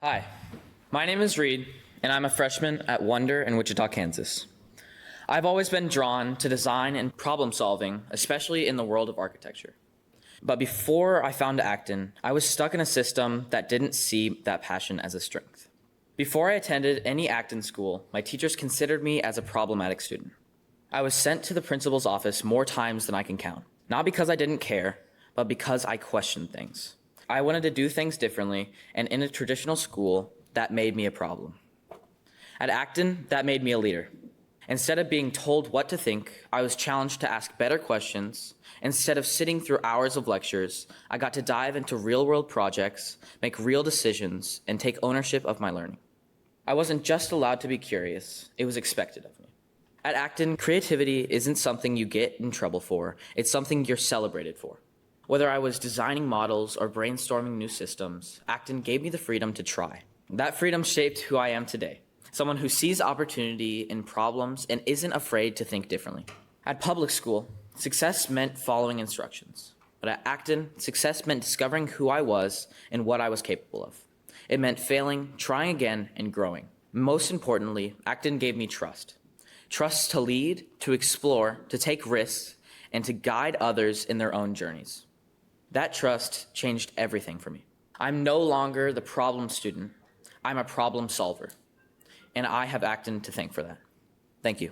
Hi, my name is Reed, and I'm a freshman at Wonder in Wichita, Kansas. I've always been drawn to design and problem solving, especially in the world of architecture. But before I found Acton, I was stuck in a system that didn't see that passion as a strength. Before I attended any Acton school, my teachers considered me as a problematic student. I was sent to the principal's office more times than I can count, not because I didn't care, but because I questioned things. I wanted to do things differently, and in a traditional school, that made me a problem. At Acton, that made me a leader. Instead of being told what to think, I was challenged to ask better questions. Instead of sitting through hours of lectures, I got to dive into real-world projects, make real decisions, and take ownership of my learning. I wasn't just allowed to be curious, it was expected of me. At Acton, creativity isn't something you get in trouble for, it's something you're celebrated for. Whether I was designing models or brainstorming new systems, Acton gave me the freedom to try. That freedom shaped who I am today, someone who sees opportunity in problems and isn't afraid to think differently. At public school, success meant following instructions. But at Acton, success meant discovering who I was and what I was capable of. It meant failing, trying again, and growing. Most importantly, Acton gave me trust. Trust to lead, to explore, to take risks, and to guide others in their own journeys. That trust changed everything for me. I'm no longer the problem student. I'm a problem solver. And I have Acton to thank for that. Thank you.